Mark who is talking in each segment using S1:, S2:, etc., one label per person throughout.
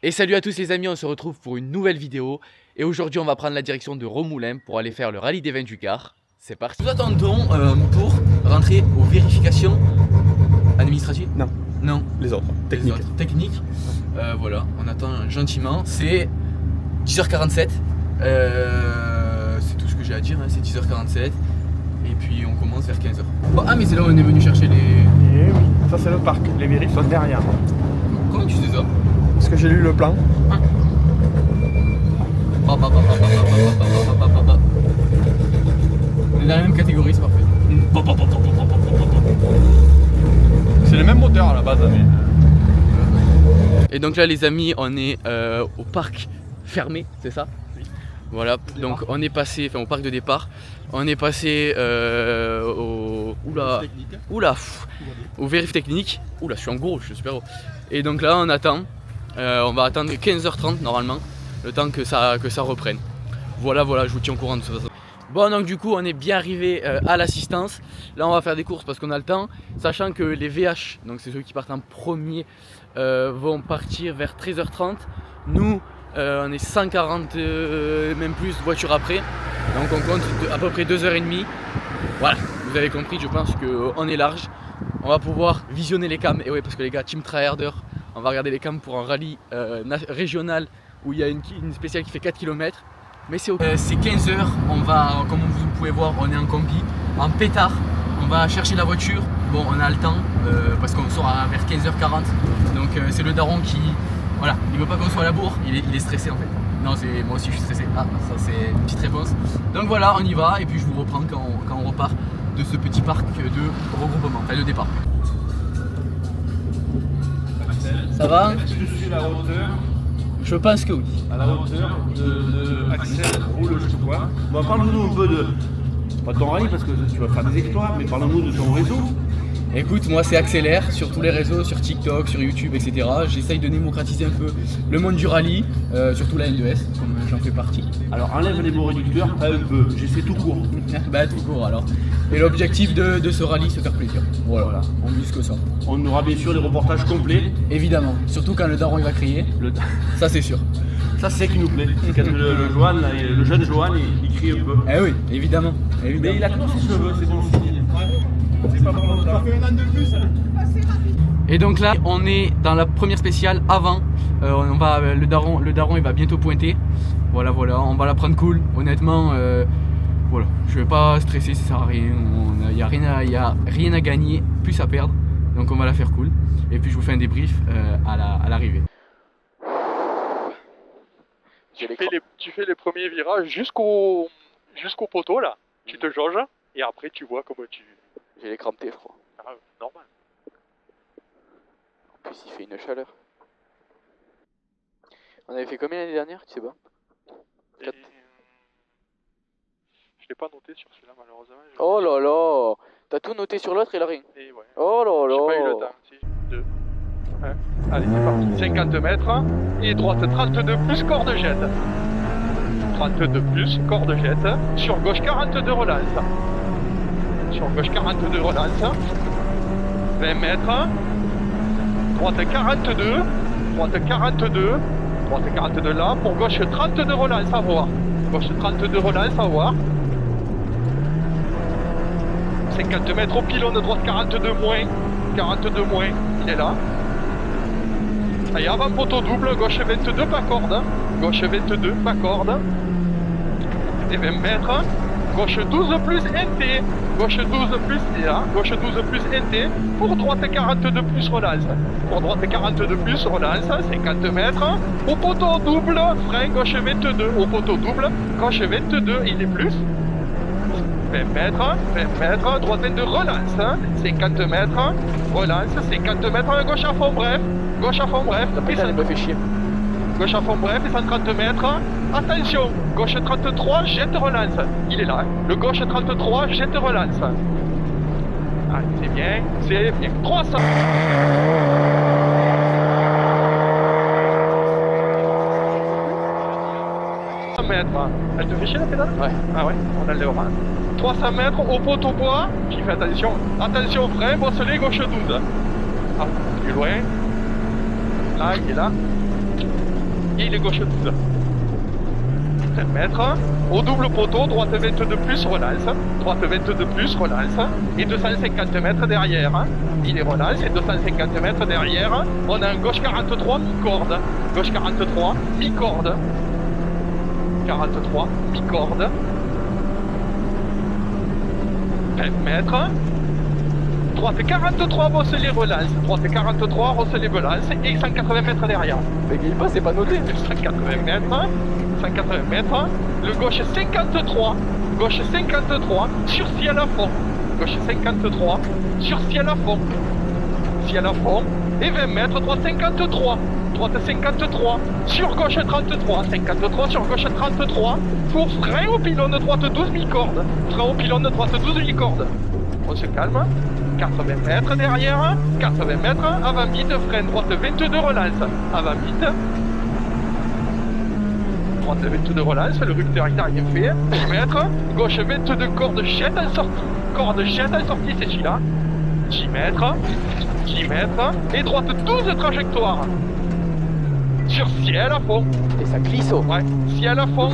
S1: Et salut à tous les amis, on se retrouve pour une nouvelle vidéo. Et aujourd'hui on va prendre la direction de Romoulin pour aller faire le rallye des 28 cars. C'est parti. Nous attendons pour rentrer aux vérifications administratives. Non.
S2: Les autres,
S1: techniques. Voilà, on attend gentiment. C'est 10h47. C'est tout ce que j'ai à dire, hein. C'est 10h47. Et puis on commence vers 15h. Ah mais c'est là où on est venu chercher les...
S2: Et oui, ça c'est le parc, les vérifs sont derrière.
S1: Comment tu sais ça?
S2: Parce que j'ai lu le plan.
S1: Ah. On est dans la même catégorie, c'est parfait.
S2: C'est le même moteur à la base. Mais...
S1: Et donc là les amis, on est au parc fermé, c'est ça? Oui. Voilà, donc on est passé, enfin au parc de départ, on est passé au vérif technique. Oula, je suis en gros, je suis super gros. Et donc là on attend, on va attendre 15h30 normalement, le temps que ça reprenne. Voilà, je vous tiens au courant de toute façon. Bon, donc du coup on est bien arrivé à l'assistance. Là on va faire des courses parce qu'on a le temps, sachant que les VH, donc c'est ceux qui partent en premier, vont partir vers 13h30. Nous on est 140 même plus voitures après, donc on compte à peu près 2h30. Voilà, vous avez compris, je pense qu'on est large. On va pouvoir visionner les cams. Et oui, parce que les gars, Team Tryharder, on va regarder les cams pour un rallye régional où il y a une spéciale qui fait 4 km. Mais c'est ok. C'est 15h, on va, comme vous pouvez voir, on est en combi, en pétard. On va chercher la voiture. Bon, on a le temps parce qu'on sort vers 15h40. Donc c'est le daron qui, voilà, il veut pas qu'on soit à la bourre, il est stressé en fait. Non, c'est moi aussi je suis stressé. Ah, ça c'est une petite réponse. Donc voilà, on y va et puis je vous reprends quand on repart de ce petit parc de regroupement, enfin de départ. Ça va?
S2: Est-ce que je suis à la hauteur?
S1: Je pense que oui.
S2: À la hauteur de Axel Roule, je crois. Bon, parle-nous un peu de, pas de ton rallye parce que tu vas faire des exploits, mais parle-nous de ton réseau.
S1: Écoute, moi c'est Accélère sur tous les réseaux, sur TikTok, sur YouTube, etc. J'essaye de démocratiser un peu le monde du rallye, surtout la L2S, comme j'en fais partie.
S2: Alors enlève les mots réducteurs, pas un peu, j'essaie tout court.
S1: Bah tout court alors. Et l'objectif de ce rallye, se faire plaisir. Voilà, on vise que ça.
S2: On aura bien sûr des reportages complets.
S1: Évidemment, surtout quand le daron il va crier, ça c'est sûr.
S2: Ça c'est ce qui nous plaît, quand le jeune Johan il crie un peu.
S1: Eh oui, évidemment.
S2: Mais il a toujours ses cheveux, c'est bon signe. C'est pas pour longtemps. Ça fait un an de plus.
S1: Et donc là, on est dans la première spéciale avant. Le daron il va bientôt pointer. Voilà, on va la prendre cool. Honnêtement, voilà, je vais pas stresser, ça sert à rien. Il y a rien à gagner, plus à perdre. Donc on va la faire cool. Et puis je vous fais un débrief à l'arrivée.
S3: Tu fais les premiers virages jusqu'au poteau là. Tu te jauges et après tu vois comment tu...
S1: J'ai les crampes, froid.
S3: Ah, normal.
S1: En plus, il fait une chaleur. On avait fait combien l'année dernière, tu sais pas?
S3: Je l'ai pas noté sur celui-là malheureusement.
S1: Oh là là! T'as tout noté sur l'autre et là rien.
S3: Et ouais.
S1: Oh là là!
S3: J'ai pas eu le temps. Si, 2. 1. Allez, c'est parti. 50 mètres. Et droite 32 plus corde jette. 32 plus corde jette. Sur gauche 42 relance. Sur gauche 42 relance. 20 mètres. Droite 42. Droite 42. Droite 42 là. Pour gauche 32 relance à voir. Gauche 32 relance à voir. 50 mètres au pylône, droite 42 moins. 42 moins. Il est là. Allez, avant poteau double. Gauche 22 pas corde. Gauche 22 pas corde. Et 20 mètres. Gauche 12 plus NT. Gauche 12 plus là. Gauche 12 plus NT. Pour droite 42 plus relance. Pour droite 42 plus relance. 50 mètres. Au poteau double. Frein gauche 22. Au poteau double. Gauche 22. Il est plus. 20 mètres. Droite 22 relance. 50 mètres. Relance. 50 mètres. Gauche à fond bref. Gauche à fond bref.
S1: Putain, il me fait chier.
S3: Gauche à fond bref, 130 mètres. Attention, gauche 33, jette relance. Il est là, hein. Le gauche 33, jette relance. Ah, c'est bien. 300. Mètres. Elle te fait chier la pédale?
S1: Ouais.
S3: Ah ouais, on a le rang. 300 mètres au poteau bois. Qui fait attention. Attention, frein, bosselet, gauche 12. Ah, plus loin. Là, il est là. et il est gauche 12. 5 mètres, au double poteau, droite 22 plus, relance, droite 22 plus, relance, et 250 mètres derrière. Il est relance et 250 mètres derrière. On a un gauche 43, mi-corde. Gauche 43, mi-corde. 43, mi-corde. 5 mètres. Droite 43, bosse les relances. Droite 43, rosse les relances. Et 180 mètres derrière.
S1: Mais il passe, c'est pas noté.
S3: 180 mètres. 180 mètres. Le gauche 53. Gauche 53. Sur ciel à fond. Gauche 53. Sur ciel à fond. Ciel à fond. Et 20 mètres. Droite 53. Droite 53. Sur gauche 33. 53 sur gauche 33. Pour frein au pylône droite 12 mi-corde. Frein au pylône droite 12 mi-corde. On se calme. 80 mètres derrière. 80 mètres. Avant mid. Frein droite 22 relance. Avant mid. Droite 22 relance. Le rupteur il n'a rien fait. 10 mètres. Gauche 22 corde jette en sortie. Corde jette en sortie, c'est celui-là. 10 mètres. 10 mètres. Et droite 12 trajectoire. Sur ciel à fond.
S1: Et ça glisse.
S3: Ouais, ciel à fond.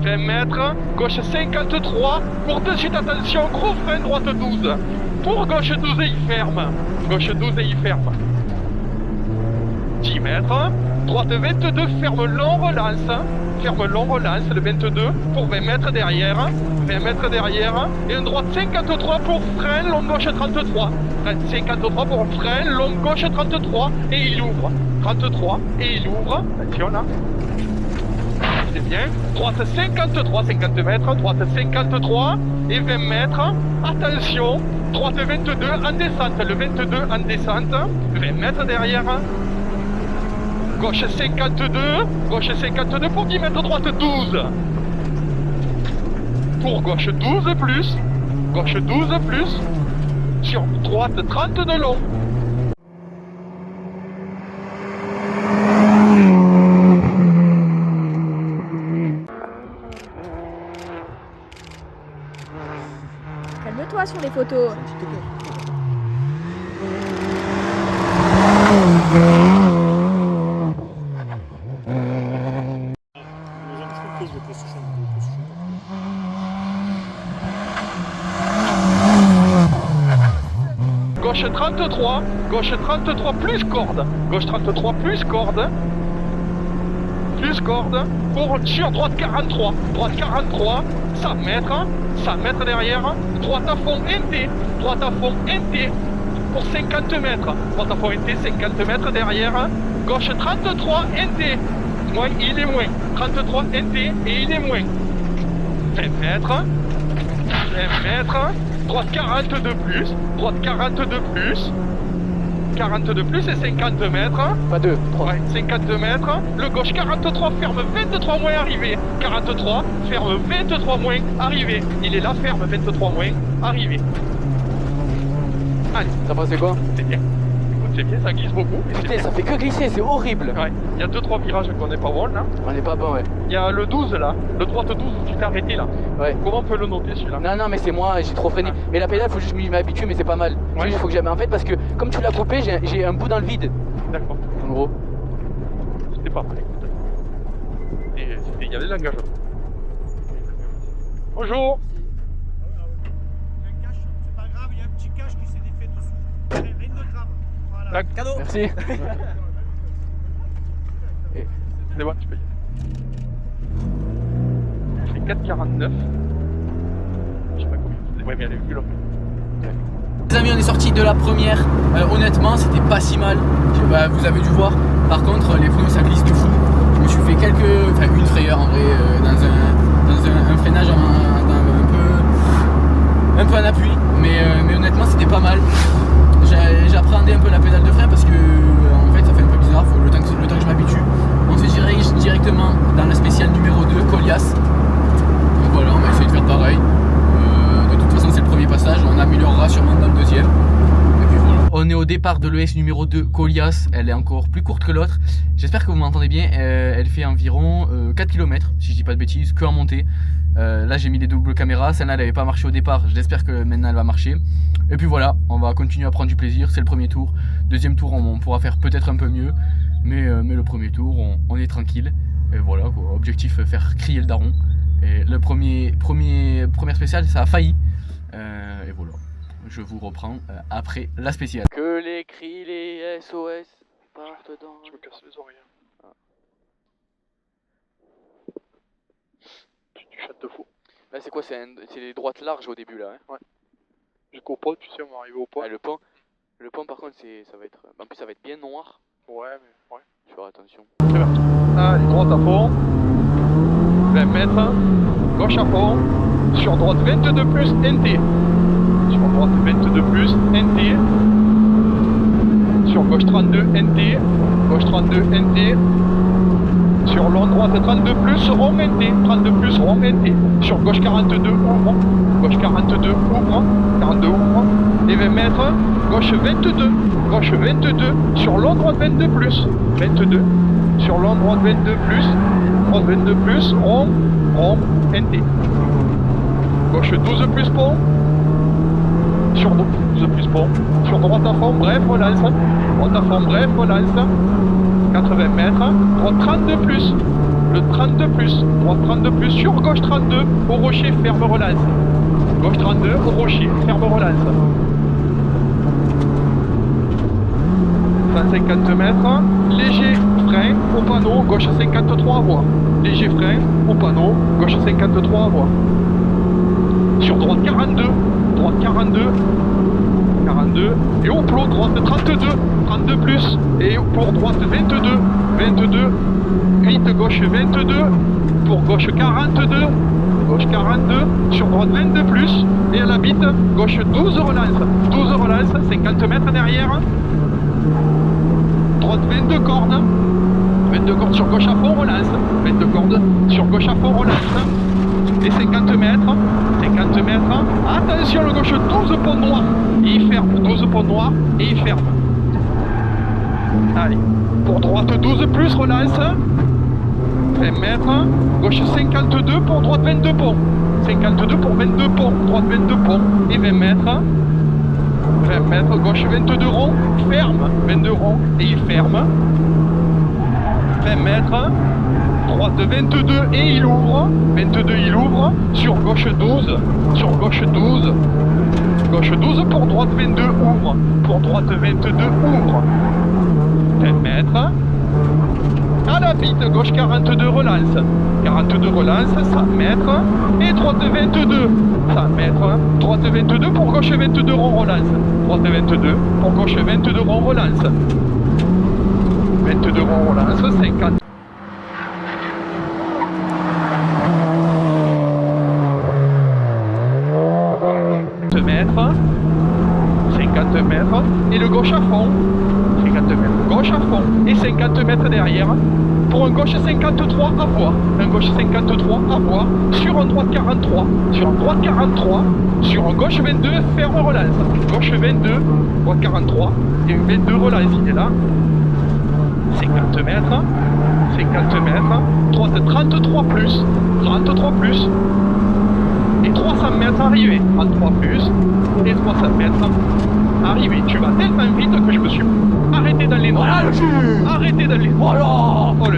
S3: 20 mètres. Gauche 53. Pour de suite, attention. Gros frein, droite 12. Pour gauche 12 et il ferme. Gauche 12 et il ferme. 10 mètres. Droite 22, ferme long, relance. Ferme long, relance, le 22 pour 20 mètres derrière. 20 mètres derrière. Et une droite 53 pour frein, long gauche 33. Frein 53 pour frein, long gauche 33. Et il ouvre. 33 et il ouvre. Attention là. C'est bien. Droite 53, 50 mètres. Droite 53 et 20 mètres. Attention. Droite 22 en descente. Le 22 en descente. 20 mètres derrière. Gauche 52, gauche 52 pour 10 mètres, droite 12. Pour gauche 12 plus, gauche 12 plus, sur droite 30 de long.
S4: Calme-toi sur les photos.
S3: Gauche 33, gauche 33 plus corde, gauche 33 plus corde, pour sur droite 43, droite 43, 100 mètres derrière, droite à fond NT, droite à fond NT, pour 50 mètres, droite à fond NT, 50 mètres derrière, gauche 33 NT, moins il est moins, 33 NT et il est moins, 20 mètres, droite 42 plus, droite 42 plus, 42 plus et 50 mètres.
S1: Pas 2, 3.
S3: Ouais, 52 mètres. Le gauche 43 ferme 23 moins arrivé. 43 ferme 23 moins arrivé. Il est là, ferme 23 moins arrivé. Allez.
S1: T'as pensé quoi?
S3: C'est bien. Écoute, c'est bien, ça glisse beaucoup.
S1: Putain, ça fait que glisser, c'est horrible.
S3: Ouais, il y a 2-3 virages qu'on n'est pas bon là.
S1: On est pas bon, ouais.
S3: Il y a le 12 là, le droite 12 où tu t'es arrêté là.
S1: Ouais.
S3: Comment on peut le noter celui-là?
S1: Non, mais c'est moi, j'ai trop freiné. Mais la pédale, faut juste m'habituer, mais c'est pas mal.
S3: Ouais.
S1: Il faut que j'aime. En fait, parce que comme tu l'as coupé, j'ai un bout dans le vide.
S3: D'accord.
S1: En gros.
S3: C'était pas mal, écoute. Il y avait l'engagement. Bonjour.
S5: C'est pas grave, il y a un petit cache qui s'est défait dessous. Rien de grave. Voilà.
S3: Cadeau.
S1: Merci.
S3: C'est bon, tu peux y aller. C'est 4,49. Je sais pas combien. Ouais, mais elle est plus là.
S1: Les amis, on est sortis de la première. Honnêtement, c'était pas si mal. Vous avez dû voir. Par contre, les pneus ça glisse de fou. Je me suis fait une frayeur en vrai dans un freinage un peu en appui. Mais honnêtement, c'était pas mal. J'appréhendais un peu la pédale de frein parce que en fait, ça fait un peu bizarre. Faut le temps que je m'habitue. On se dirige directement dans la spéciale numéro 2, Colias. Donc voilà, on va essayer de faire pareil. De toute façon, c'est le premier passage, on améliorera sûrement dans le deuxième. Et puis voilà. On est au départ de l'ES numéro 2, Colias. Elle est encore plus courte que l'autre. J'espère que vous m'entendez bien. Elle fait environ 4 km, si je dis pas de bêtises, que en montée. Là, j'ai mis les doubles caméras. Celle-là, elle n'avait pas marché au départ. J'espère que maintenant, elle va marcher. Et puis voilà, on va continuer à prendre du plaisir. C'est le premier tour. Deuxième tour, on pourra faire peut-être un peu mieux. Mais le premier tour, on est tranquille. Et voilà quoi, objectif faire crier le daron. Et le première spéciale, ça a failli. Et voilà, je vous reprends après la spéciale. Que les cris, les SOS partent dans...
S3: Je me casse les oreilles.
S1: Ah.
S3: Tu chattes de fou.
S1: Là c'est quoi, c'est les droites larges au début là, hein.
S3: Jusqu'au pot, tu sais, on va arriver au pot.
S1: Ah, le pont par contre ça va être... En plus ça va être bien noir.
S3: Ouais, mais ouais.
S1: Tu feras attention.
S3: Très bien. Allez, droite à fond. 20 mètres. Gauche à fond. Sur droite 22 plus NT. Sur droite 22 plus NT. Sur gauche 32 NT. Gauche 32 NT. Sur long droite 32 plus rond NT. 32 plus rond NT. Sur gauche 42 ouvre. Gauche 42 ouvre. 42 ouvre. Et 20 mètres. Gauche 22. Gauche 22. Sur long droite 22 plus. 22. Sur long droite 22 plus. Droite 22 plus. Rond. Rond. NT. Gauche 12 plus pont. Sur 12 plus pont. Sur droite à fond. Bref, relance. Droite à fond. Bref, relance. 80 mètres. Droite 32 plus. Le 32 plus. Droite 32 plus. Sur gauche 32. Au rocher. Ferme relance. Gauche 32. Au rocher. Ferme relance. 150 mètres. Léger frein au panneau. Gauche 53 à voir. Léger frein au panneau. Gauche 53 à voir. Sur droite 42. Droite 42. 42. Et au plot droite 32. 32 plus. Et pour droite 22. 22. 8 gauche 22. Pour gauche 42. Gauche 42. Sur droite 22 plus. Et à la bite, gauche 12 relance. 12 relance. 50 mètres derrière. Droite 22 cordes. 22 cordes sur gauche à fond, relance. 22 cordes sur gauche à fond, relance. Et 50 mètres. 50 mètres. Attention, le gauche 12 pont noir. Et il ferme. 12 pont noir. Et il ferme. Allez. Pour droite 12 plus, relance. 20 mètres. Gauche 52 pour droite 22 ponts. 52 pour 22 ponts. Droite 22 ponts. Et 20 mètres. 20 mètres, gauche 22 ronds, ferme, 22 ronds, et il ferme. 20 mètres, droite 22 et il ouvre, 22 il ouvre, sur gauche 12, sur gauche 12, gauche 12 pour droite 22 ouvre, pour droite 22 ouvre. 20 mètres, à la bite, gauche 42 relance, 42 relance, 100 mètres, et droite 22, 100 mètres, droite 22 pour gauche 22 rond relance, droite 22 pour gauche 22 rond relance, 22 rond relance, 50. Mètres, 50 mètres, et le gauche à fond, 50 mètres, gauche à fond, et 50 mètres derrière, pour un gauche 53 à voir, un gauche 53 à voir, sur un droite 43, sur un droite 43, sur un gauche 22, ferme relance, gauche 22, droite 43, et 22 relance, il est là, 50 mètres, 50 mètres, droite 33 plus, 33 plus, et 300 mètres arrivé, 33 plus, et 300 mètres arrivé. Tu vas tellement vite que je me suis arrêté dans les noix.
S1: Voilà le cul.
S3: Arrêté dans les noix.
S1: Voilà.
S3: Oh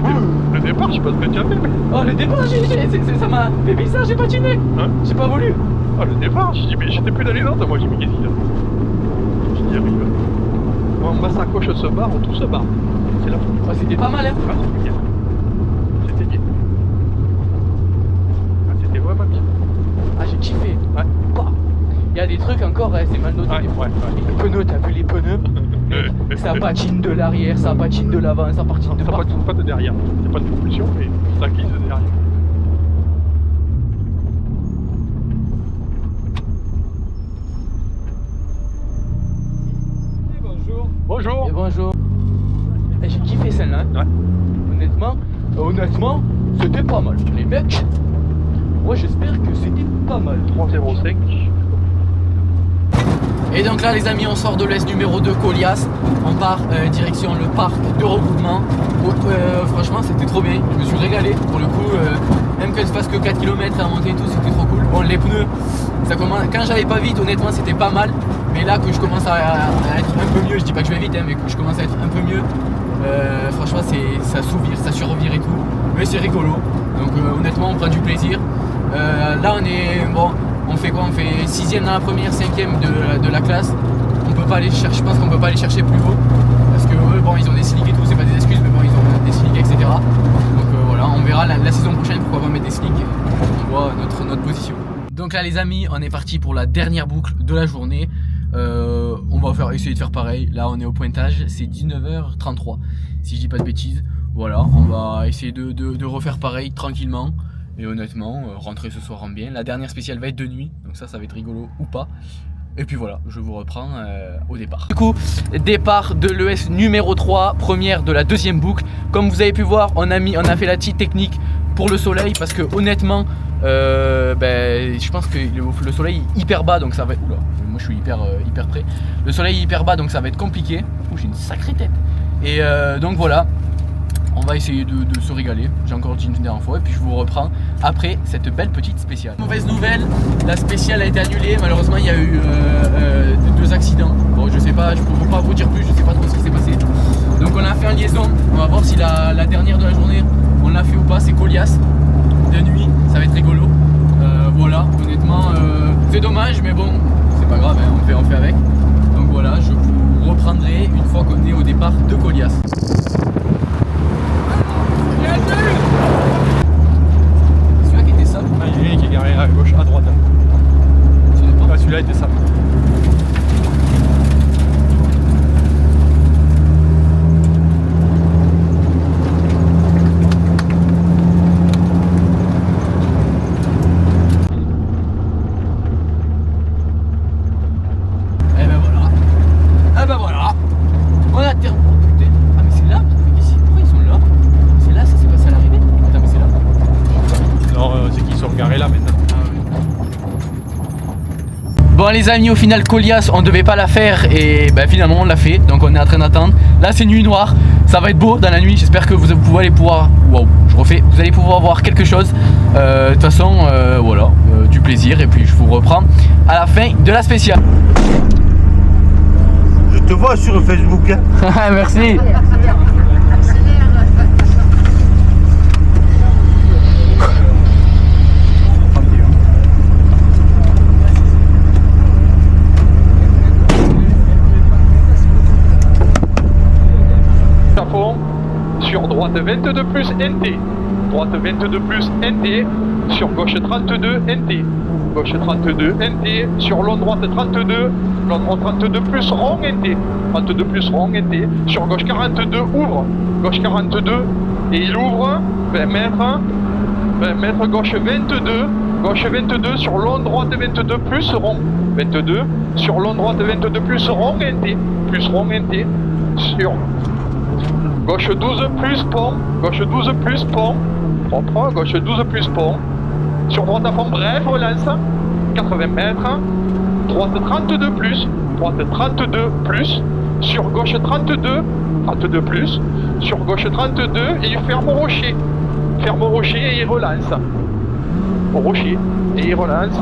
S3: le départ, je sais pas ce que tu as fait. Mais...
S1: Oh le départ, ça m'a fait bizarre, j'ai patiné.
S3: Hein,
S1: j'ai pas voulu.
S3: Oh le départ, j'ai dit mais j'étais plus dans les notes, moi j'ai mis qu'est-ce qu'il y a. Je dis arrive. Bon, ma sacoche se barre, tout se barre. C'est la folie.
S1: Oh, c'était pas mal hein.
S3: Ah, c'était bien. C'était bien. Ah, c'était vraiment bien.
S1: Ah j'ai kiffé.
S3: Ouais.
S1: Bah. Il y a des trucs encore, hein, c'est mal noté.
S3: Ouais,
S1: des fois.
S3: ouais.
S1: Les pneus, t'as vu les pneus? Ça patine de l'arrière, ça patine de l'avant, ça patine de
S3: Ça
S1: partout.
S3: patine pas de derrière. C'est pas de propulsion, mais ça glisse de derrière. Bonjour.
S1: Et bonjour. Eh, j'ai kiffé celle-là. Hein.
S3: Ouais.
S1: Honnêtement, c'était pas mal. Les mecs, moi j'espère que c'était pas mal.
S3: 305.
S1: Et donc là les amis, on sort de l'Est numéro 2 Colias, on part direction le parc de regroupement. Franchement c'était trop bien, je me suis régalé pour le coup, même que je fasse que 4 km à monter et tout, c'était trop cool. Bon, les pneus, ça commence, quand j'allais pas vite honnêtement c'était pas mal, mais là que je commence à être un peu mieux, je dis pas que je vais vite hein, mais que je commence à être un peu mieux, franchement ça s'ouvre, ça survire et tout, mais c'est rigolo, donc honnêtement on prend du plaisir. Là on est, bon, on fait quoi? On fait 6ème dans la première, 5ème de la classe. On peut pas aller chercher, je pense qu'on peut pas aller chercher plus haut parce que eux, bon, ils ont des slicks et tout, c'est pas des excuses, mais bon, ils ont des slicks, etc. Donc voilà, on verra la saison prochaine pourquoi pas mettre des slicks. On voit notre position. Donc là, les amis, on est parti pour la dernière boucle de la journée. On va essayer de faire pareil. Là, on est au pointage, c'est 19h33, si je dis pas de bêtises. Voilà, on va essayer de refaire pareil tranquillement. Et honnêtement, rentrer ce soir en bien. La dernière spéciale va être de nuit, donc ça va être rigolo ou pas. Et puis voilà, je vous reprends au départ. Du coup, départ de l'ES numéro 3, première de la deuxième boucle. Comme vous avez pu voir, on a fait la petite technique pour le soleil parce que honnêtement, je pense que le soleil est hyper bas, donc ça va être... Oula, moi je suis hyper près. Le soleil est hyper bas, donc ça va être compliqué. Ouh, j'ai une sacrée tête. Et donc voilà. On va essayer de se régaler, j'ai encore dit une dernière fois, et puis je vous reprends après cette belle petite spéciale. Mauvaise nouvelle, la spéciale a été annulée, malheureusement il y a eu 2 accidents. Bon, je sais pas, je peux pas vous dire plus, je sais pas trop ce qui s'est passé. Donc on a fait en liaison, on va voir si la dernière de la journée on l'a fait ou pas, c'est Colias, de nuit, ça va être rigolo. Voilà, honnêtement, c'est dommage, mais bon, c'est pas grave, hein, on fait avec. Donc voilà, je vous reprendrai une fois qu'on est au départ de Colias. Celui-là qui était ça.
S3: Ah, il y a un qui est garé à gauche, à droite. Ah, celui-là était ça.
S1: Et ben voilà. Ah ben voilà. On a terminé. Oh, putain. Ah mais c'est là. Mais ici, pourquoi ils sont là? C'est là, ça s'est passé à l'arrivée. Attends mais c'est là.
S3: Non, c'est qu'ils sont garés là maintenant.
S1: Bon les amis, au final Colias on devait pas la faire et finalement on l'a fait, donc on est en train d'attendre. Là c'est nuit noire, ça va être beau dans la nuit, j'espère que vous allez pouvoir, vous allez pouvoir voir quelque chose. De toute façon voilà, du plaisir et puis je vous reprends à la fin de la spéciale.
S2: Je te vois sur Facebook. Hein.
S1: Merci.
S3: Sur droite 22 plus NT, droite 22 plus NT, sur gauche 32 NT, gauche 32 NT, sur long droite 32, long droite 32 plus rond NT, 32 plus rond NT, sur gauche 42 ouvre, gauche 42 et il ouvre 20 mètres, gauche 22 sur long droite 22 plus rond, 22 sur long droite 22 plus rond NT, sur gauche 12 plus pont, propre, gauche 12 plus pont, sur droite à fond, bref, relance, 80 mètres, droite 32 plus, sur gauche 32 plus, sur gauche 32 et il ferme au rocher et il relance,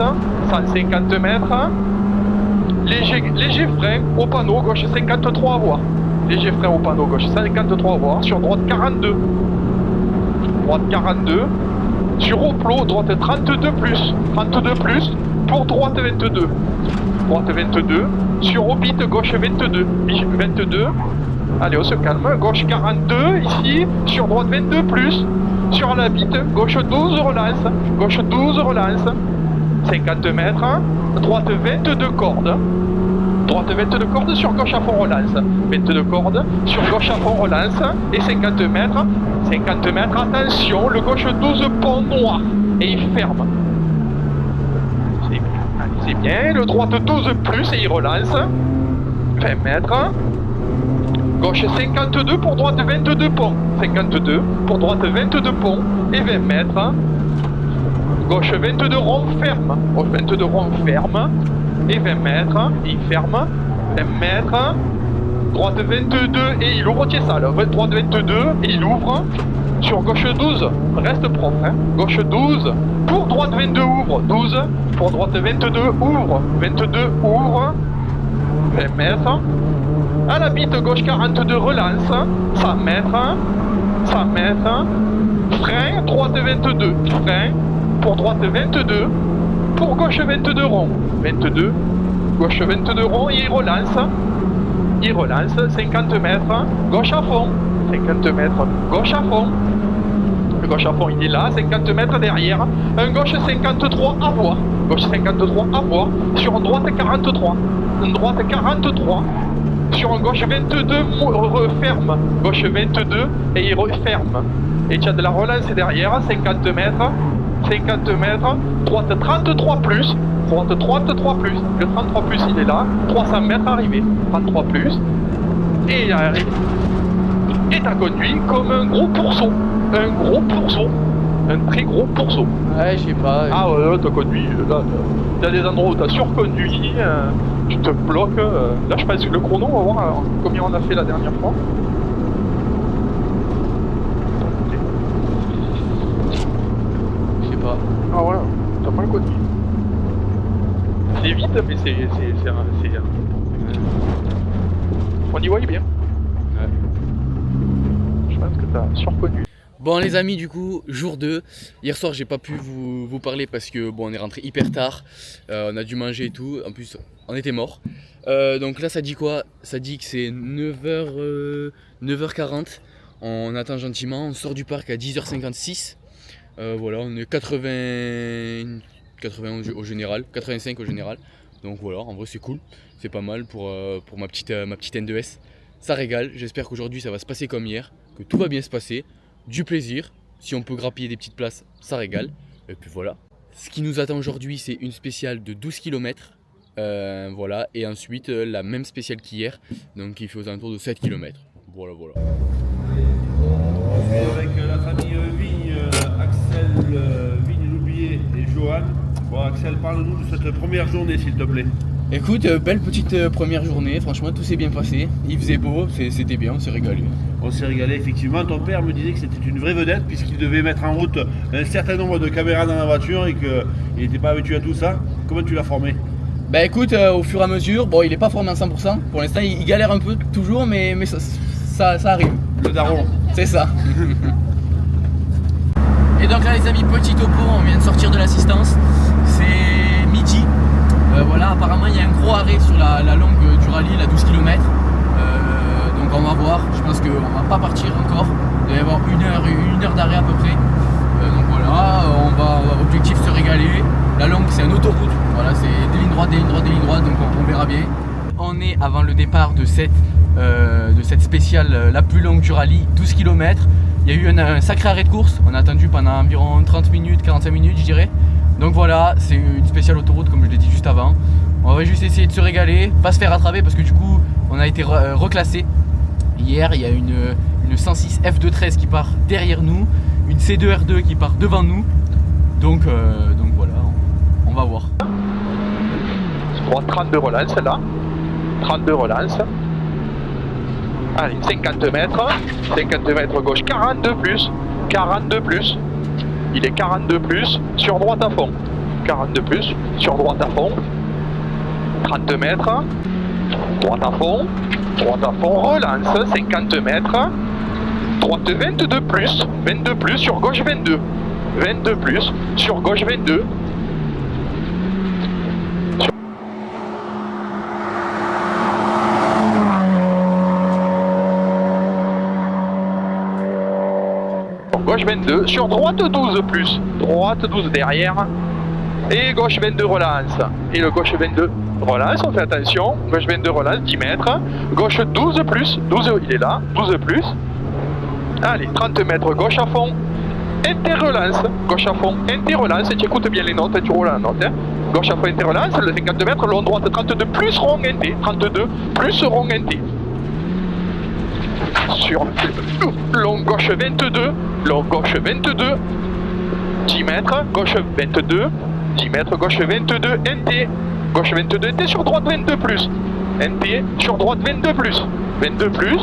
S3: 150 mètres, léger frein au panneau, gauche 53 à voir. Léger frein au panneau gauche 53 à voir, sur droite 42, sur au plot, droite 32 plus, pour droite 22, sur au bit, gauche 22, allez on se calme, gauche 42 ici, sur droite 22 plus, sur la bite, gauche 12 relance, 50 mètres, droite 22 cordes, sur gauche à fond relance, 22 cordes, sur gauche à fond relance, et 50 mètres, attention, le gauche 12 pont noir, et il ferme. C'est bien, le droite 12 plus, et il relance, 20 mètres, gauche 52 pour droite 22 pont, et 20 mètres, gauche 22 rond ferme, et 20 mètres, il ferme, 20 mètres, droite 22 et il ouvre, tiens ça, là, droite 22 et il ouvre, sur gauche 12, reste propre, hein. Gauche 12, pour droite 22 ouvre, 12, pour droite 22 ouvre, 22 ouvre, 20 mètres, à la bite gauche 42 relance, 100 mètres, 100 mètres, frein, droite 22, frein, pour droite 22, pour gauche 22 rond, 22, gauche 22 rond et il relance, 50 mètres, gauche à fond, 50 mètres, gauche à fond, le gauche à fond il est là, 50 mètres derrière, un gauche 53 à voir, gauche 53 à voir, sur droite 43, droite 43, sur un gauche 22 referme, gauche 22 et il referme, et tu as de la relance derrière, 50 mètres, droite 33 plus, droite 33 plus, le 33 plus il est là, 300 mètres arrivé, 33 plus, et il arrive, et t'as conduit comme un gros pourceau, un très gros pourceau.
S1: Ouais, je sais pas.
S3: Ah ouais, là t'as conduit, là t'as des endroits où t'as surconduit, tu te bloques, là je pense que le chrono, on va voir combien on a fait la dernière fois.
S1: Je sais pas.
S3: Ah ouais, t'as pas le conduit. C'est vite, mais c'est on y voit bien.
S1: Ouais.
S3: Je pense que t'as surconduit.
S1: Bon les amis, du coup, jour 2. Hier soir j'ai pas pu vous parler parce que bon, on est rentré hyper tard, on a dû manger et tout, en plus on était mort. Donc là ça dit quoi? Ça dit que c'est 9h40, on attend gentiment, on sort du parc à 10h56. Voilà, on est 80 au général, 85 au général. Donc voilà, en vrai c'est cool, c'est pas mal pour ma petite N2S. Ça régale, j'espère qu'aujourd'hui ça va se passer comme hier, que tout va bien se passer. Du plaisir, si on peut grappiller des petites places, ça régale. Et puis voilà. Ce qui nous attend aujourd'hui, c'est une spéciale de 12 km. Voilà, et ensuite la même spéciale qu'hier, donc qui fait aux alentours de 7 km. Voilà.
S2: Avec la famille Vigne, Axel, Vigne Loubier et Johan. Bon Axel, parle-nous de cette première journée s'il te plaît.
S1: Écoute, belle petite première journée, franchement tout s'est bien passé. Il faisait beau, c'était bien, on s'est régalé.
S2: On s'est régalé effectivement, ton père me disait que c'était une vraie vedette puisqu'il devait mettre en route un certain nombre de caméras dans la voiture et qu'il n'était pas habitué à tout ça. Comment tu l'as formé?
S1: Bah écoute, au fur et à mesure, bon il est pas formé à 100%, pour l'instant il galère un peu toujours mais ça arrive.
S2: Le daron.
S1: C'est ça. Et donc là les amis, petit topo, on vient de sortir de l'assistance, c'est midi. Voilà, apparemment il y a un gros arrêt sur la longue du rallye, la 12 km. Donc on va voir, je pense qu'on va pas partir encore. Il va y avoir une heure d'arrêt à peu près. Donc voilà, on va objectif se régaler. La longue c'est une autoroute, voilà, c'est des lignes droites, donc on verra bien. On est avant le départ de cette spéciale la plus longue du rallye, 12 km. Il y a eu un sacré arrêt de course, on a attendu pendant environ 30 minutes, 45 minutes je dirais. Donc voilà, c'est une spéciale autoroute comme je l'ai dit juste avant. On va juste essayer de se régaler, pas se faire attraper parce que du coup on a été reclassé. Hier il y a une 106 F213 qui part derrière nous, une C2R2 qui part devant nous. Donc voilà, on va voir.
S3: Droite 32 relance là, 32 relance. Allez, 50 mètres gauche, 42 plus, il est 42 plus, sur droite à fond, 42 plus, sur droite à fond, 30 mètres, droite à fond, relance, 50 mètres, droite 22 plus, sur gauche 22 plus, sur gauche 22, gauche 22, sur droite 12 plus, droite 12 derrière, et gauche 22 relance, et le gauche 22 relance, on fait attention, gauche 22 relance, 10 mètres, gauche 12 plus, 12 il est là, 12 plus, allez, 30 mètres, gauche à fond, inter-relance, gauche à fond, inter-relance, tu écoutes bien les notes, tu roules la note, hein. Gauche à fond, inter-relance, le 50 mètres, long droite 32 plus rond NT, 32 plus rond NT. Sur long gauche 22, 10 mètres, gauche 22, 10 mètres, gauche 22, NT, Gauche 22 NT, sur droite 22 plus. NT, sur droite 22 plus. 22 plus.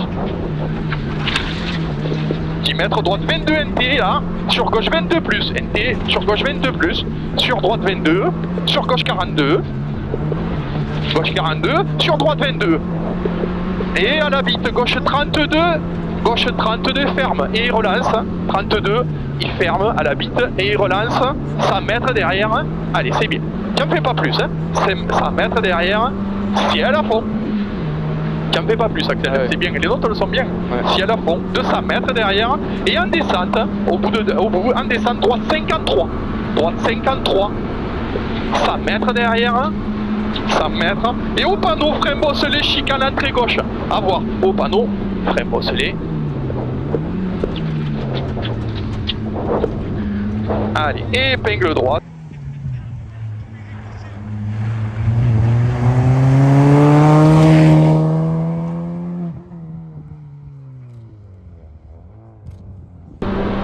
S3: 10 mètres, droite 22 NT là. Sur gauche 22 plus. NT, sur gauche 22 plus. Sur droite 22. Sur gauche 42. Gauche 42. Sur droite 22. Et à la vite, gauche 32. Gauche 32, ferme. Et il relance. 32, il ferme à la vite. Et il relance. 100 mètres derrière. Allez, c'est bien. J'en fais pas plus. Hein. 100 mètres derrière. Ciel à fond. J'en fais pas plus, Axel.
S1: Ouais.
S3: C'est bien. Les autres le sont bien.
S1: Ouais.
S3: Ciel à fond. 200 mètres derrière. Et en descente, au bout, en descente, droite 53. Droite 53. 100 mètres derrière. 100 mètres. Et au panneau, frein bosselé, chicane à l'entrée gauche. À voir. Au panneau, frein bosselé. Allez, épingle droite.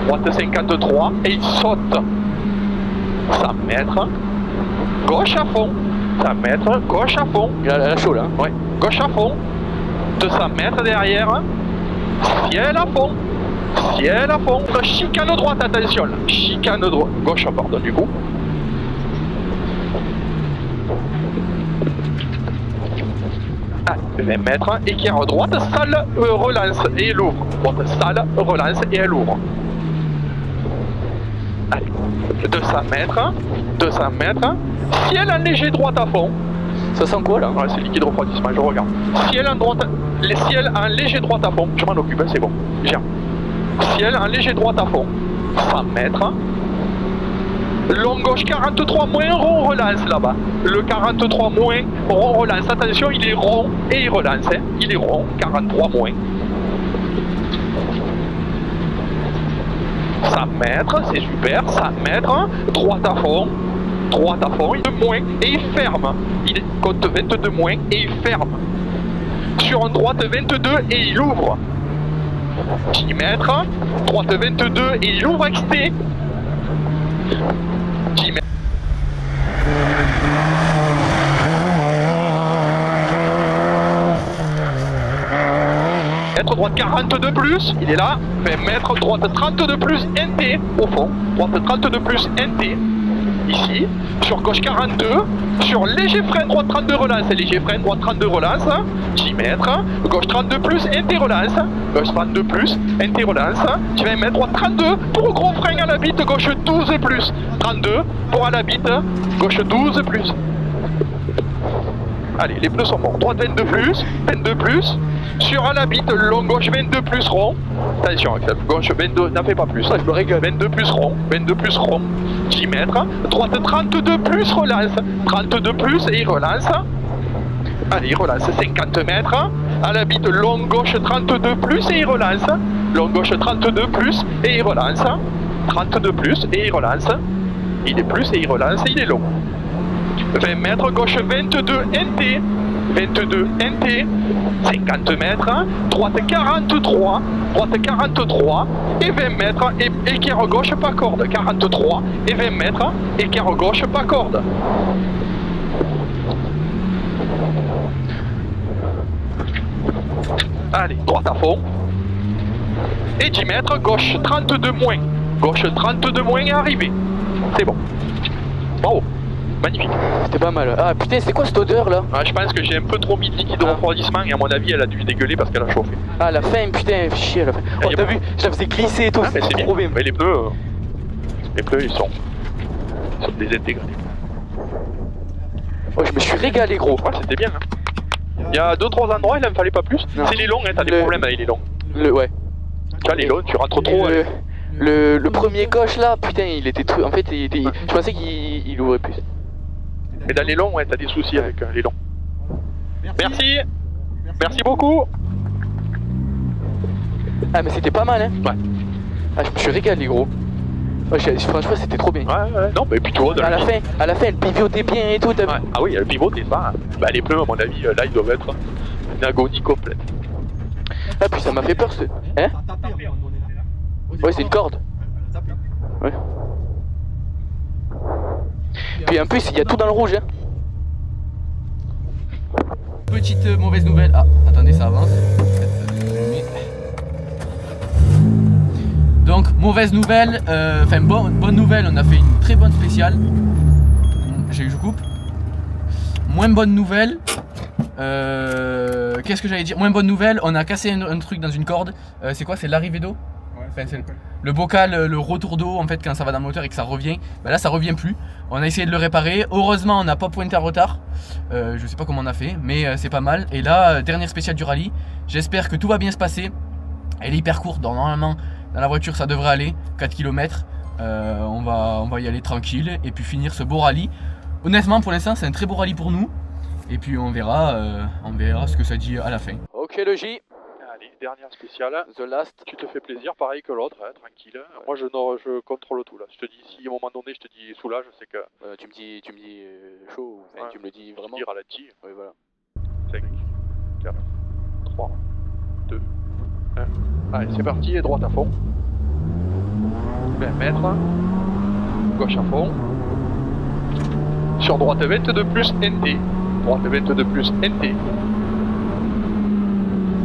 S3: Droite 53 et il saute. 100 mètres. Gauche à fond. 100 mètres. Gauche à fond.
S1: Il a chaud là.
S3: Ouais. Gauche à fond. 200 mètres derrière. Ciel à fond. Ciel à fond. Chicane droite, attention là. Chicane droite. Gauche, pardon, du coup. Allez, 20 mètres. Équerre droite, salle, relance et elle ouvre. Droite, salle, relance et elle ouvre. Allez. 200 mètres. 200 mètres. Ciel en léger droite à fond.
S1: Ça sent quoi là?
S3: Ouais, c'est liquide refroidissement, je regarde. Ciel en droite, les ciels en léger droite à fond. Je m'en occupe, hein, c'est bon. Viens. Ciel en léger droite à fond. 100 mètres. Long gauche 43 moins, rond relance là-bas. Le 43 moins, rond relance. Attention, il est rond et il relance. Hein. Il est rond, 43 moins. 100 mètres, c'est super. 100 mètres. Droite à fond. Droite à fond, il est moins et il ferme. Il compte 22 moins et il ferme. Sur une droite 22 et il ouvre. 10 mètres. Droite 22 et il ouvre XT. 10 mètres. Droite 42 plus, il est là. 20 mètres, droite 32 plus, NT au fond. Droite 32 plus, NT. Ici, sur gauche 42, sur léger frein droite 32 relance, léger frein droite 32 relance, 10 mètres, gauche 32 plus, NT relance, gauche 32 plus, NT relance, 20 mètres, droite 32, pour gros frein à la bite, gauche 12 plus, 32, pour à la bite, gauche 12 plus. Allez, les pneus sont bons, droite 22 plus, sur à la bite, long gauche 22 plus rond, attention, gauche 22, n'en fais pas plus, je me régale, 22 plus rond, 10 mètres, droite 32 plus relance, 32 plus et il relance, allez il relance 50 mètres, à la bite long gauche 32 plus et il relance, long gauche 32 plus et il relance, 32 plus et il relance, il est plus et il relance et il est long. 20 mètres, gauche 22 NT, 22 NT, 50 mètres, droite 43 et 20 mètres, et équerre gauche pas corde, 43 et 20 mètres, équerre gauche pas corde. Allez, droite à fond. Et 10 mètres, gauche 32 moins. Gauche 32 moins et arrivé. C'est bon. Bravo. Magnifique.
S1: C'était pas mal. Ah putain, c'est quoi cette odeur là?
S3: Ah, je pense que j'ai un peu trop mis de liquide de refroidissement et à mon avis elle a dû dégueuler parce qu'elle a chauffé.
S1: Ah la fin, putain, chier la fin. Oh t'as vu, je la faisais glisser et tout,
S3: Ah, mais c'est
S1: trop
S3: bien.
S1: bien.
S3: Mais les pneus ils sont désintégrés.
S1: Oh je me suis régalé gros.
S3: Ouais, c'était bien. Hein. Il y a 2-3 endroits, il en fallait pas plus.
S1: Non.
S3: C'est les longs, hein, t'as des problèmes avec les longs.
S1: Ouais.
S3: Tu vois, les longs, tu rentres trop.
S1: Le premier gauche là, putain, il était trop. En fait, je pensais qu'il ouvrait plus.
S3: Et dans les longs, ouais, t'as des soucis avec les longs. Merci. Merci beaucoup.
S1: Ah, mais c'était pas mal, hein?
S3: Ouais.
S1: Ah, je me suis régalé, gros. Ouais, franchement, c'était trop bien.
S3: Ouais, non, mais plutôt.
S1: À la fin, elle pivotait bien et tout, t'as vu?
S3: Ouais. Ah oui, le pivot, c'est ça. Bah, les pneus, à mon avis, là, ils doivent être une agonie complète.
S1: Ah, puis ça m'a fait peur, ce. Hein? Ouais, c'est une corde. Ouais. Puis en plus, il y a tout dans le rouge, hein. petite mauvaise nouvelle. Ah, attendez, ça avance. Donc, mauvaise nouvelle, enfin bonne nouvelle, on a fait une très bonne spéciale. Je coupe. Moins bonne nouvelle. Qu'est-ce que j'allais dire? Moins bonne nouvelle, on a cassé un truc dans une corde. C'est quoi? C'est l'arrivée d'eau? Enfin, c'est le bocal, le retour d'eau en fait quand ça va dans le moteur et que ça revient. Bah là ça revient plus. On a essayé de le réparer. Heureusement on n'a pas pointé en retard. Je sais pas comment on a fait, mais c'est pas mal. Et là, dernière spéciale du rallye. J'espère que tout va bien se passer. Elle est hyper courte, donc normalement dans la voiture ça devrait aller. 4 km. On va y aller tranquille et puis finir ce beau rallye. Honnêtement pour l'instant c'est un très beau rallye pour nous. Et puis on verra ce que ça dit à la fin. Ok le J.
S3: Allez, dernière spéciale.
S1: The last.
S3: Tu te fais plaisir, pareil que l'autre, hein, tranquille. Ouais. Moi, je contrôle tout là. Je te dis, si à un moment donné, je te dis soulage, je sais que.
S1: Tu me dis chaud, enfin,
S3: ouais.
S1: tu me le dis vraiment.
S3: Je dis ralenti.
S1: Oui, voilà.
S3: 5, 4, 3, 2, 1. Allez, c'est parti, et droite à fond. 20 mètres. Gauche à fond. Sur droite 22 plus NT. Droite 22 plus NT.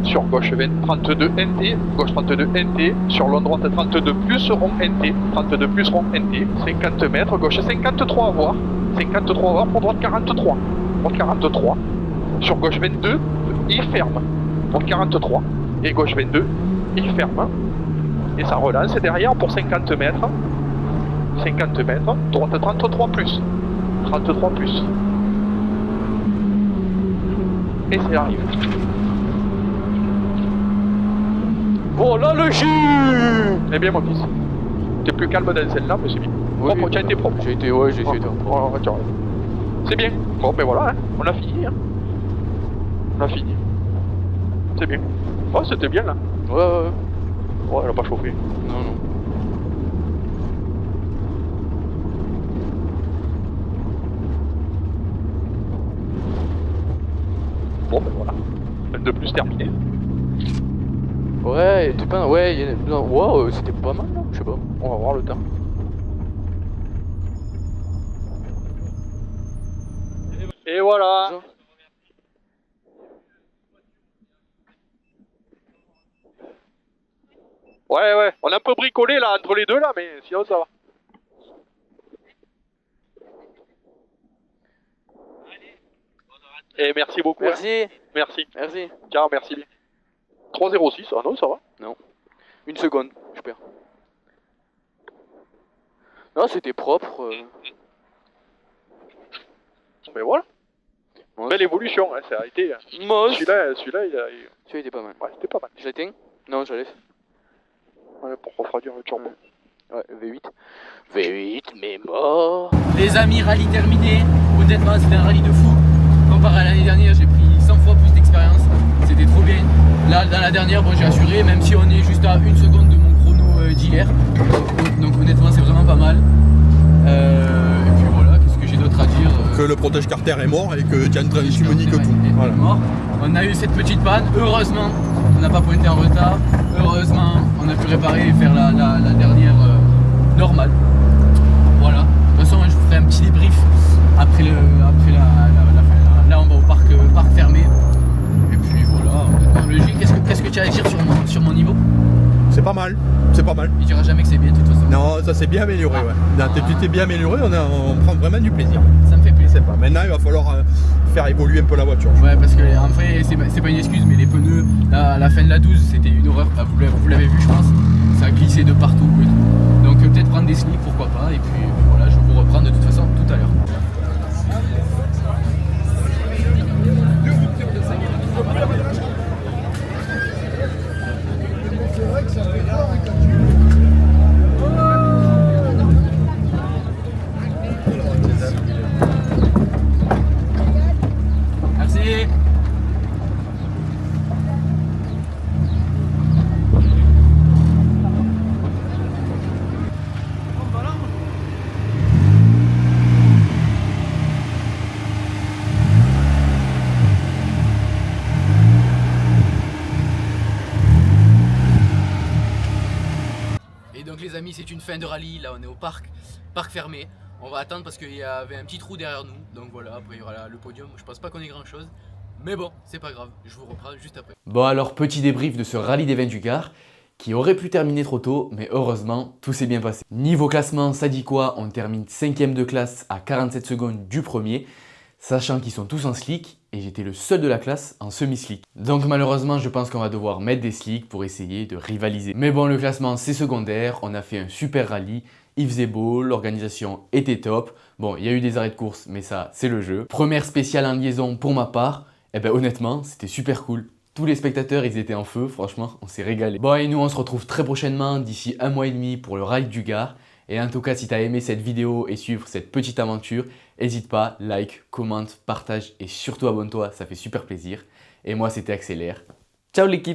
S3: Sur gauche 32 NT, gauche 32 NT, sur long droite 32 plus rond NT, 32 plus rond NT, 50 mètres, gauche 53 à voir, 53 à voir pour droite 43, droite 43, sur gauche 22, il ferme, droite 43, et gauche 22, il ferme, et ça relance, et derrière pour 50 mètres, droite 33 plus, 33 plus, et ça arrive.
S1: Oh là le J.
S3: Eh bien mon fils, t'es plus calme dans celle-là, mais c'est bien.
S1: Oui,
S3: bon, tu as été propre.
S1: J'ai été, ouais, j'ai essayé de.
S3: C'est bien. Bon, ben voilà, hein. On a fini. Hein. On a fini. C'est bien. Oh, c'était bien là.
S1: Ouais.
S3: Ouais, elle a pas chauffé.
S1: Non.
S3: Bon, ben voilà. De plus terminé.
S1: Ouais, t'es pas. Ouais, wow, c'était pas mal là, je sais pas.
S3: On va voir le temps. Et voilà. Ouais, on a un peu bricolé là entre les deux là, mais sinon ça va. Et merci beaucoup.
S1: Merci.
S3: Hein. Merci.
S1: Ciao,
S3: merci bien. 3,06, ah non, ça va.
S1: Non. Une seconde, je perds. Non, c'était propre.
S3: Mais voilà.
S1: Bon,
S3: belle évolution, hein, ça a été. Celui-là, il a.
S1: Celui-là était pas mal.
S3: Ouais, c'était pas mal.
S1: Je l'éteins? Non, je la laisse.
S3: Ouais, pour refroidir le turbo.
S1: Ouais, V8. V8, mais mort. Les amis, rallye terminé. Honnêtement, c'était un rallye de fou. Comparé à l'année dernière, j'ai pris 100 fois plus d'expérience. C'était trop bien. Là, dans la dernière, bon, j'ai assuré, même si on est juste à 1 seconde de mon chrono d'hier. Donc honnêtement, c'est vraiment pas mal. Et puis voilà, qu'est-ce que j'ai d'autre à dire
S6: Que le protège carter est mort et que tu me niques tout.
S1: Voilà. Mort. On a eu cette petite panne, heureusement, on n'a pas pointé en retard. Heureusement, on a pu réparer et faire la dernière normale. Voilà. De toute façon, je vous ferai un petit débrief après la fin. Là, on va au parc fermé. Et puis voilà. Le J, qu'est-ce que tu as à dire sur mon niveau?
S6: C'est pas mal.
S1: Il dira jamais que c'est bien de toute façon.
S6: Non, ça s'est bien amélioré, ouais. Non, tu t'es bien amélioré, on prend vraiment du plaisir.
S1: Ça me fait plaisir.
S6: C'est pas. Maintenant, il va falloir faire évoluer un peu la voiture.
S1: Ouais, parce que en vrai, c'est pas une excuse, mais les pneus, à la fin de la 12, c'était une horreur. Bah, vous l'avez vu, je pense. Ça glissait de partout et tout. Donc peut-être prendre des slicks, pourquoi pas. Et puis voilà, je vais vous reprendre de toute façon tout à l'heure. Merci. Et donc les amis, c'est une fin de rallye, là on est au parc fermé. On va attendre parce qu'il y avait un petit trou derrière nous, donc voilà, après il y aura le podium. Je pense pas qu'on ait grand chose, Mais bon, c'est pas grave, je vous reprends juste après. Bon alors, petit débrief de ce rallye des 28 quarts qui aurait pu terminer trop tôt, mais heureusement, tout s'est bien passé. Niveau classement, ça dit quoi? On termine 5ème de classe à 47 secondes du premier, sachant qu'ils sont tous en slick et j'étais le seul de la classe en semi-slick. Donc malheureusement, je pense qu'on va devoir mettre des slicks pour essayer de rivaliser. Mais bon, le classement c'est secondaire, on a fait un super rallye, il faisait beau, l'organisation était top. Bon, il y a eu des arrêts de course, mais ça, c'est le jeu. Première spéciale en liaison pour ma part, et ben honnêtement, c'était super cool. Tous les spectateurs, ils étaient en feu, franchement, on s'est régalé. Bon, et nous, on se retrouve très prochainement, d'ici 1 mois et demi, pour le rallye du Gard. Et en tout cas, si tu as aimé cette vidéo et suivre cette petite aventure, n'hésite pas, like, commente, partage et surtout abonne-toi, ça fait super plaisir. Et moi, c'était Accélère. Ciao l'équipe!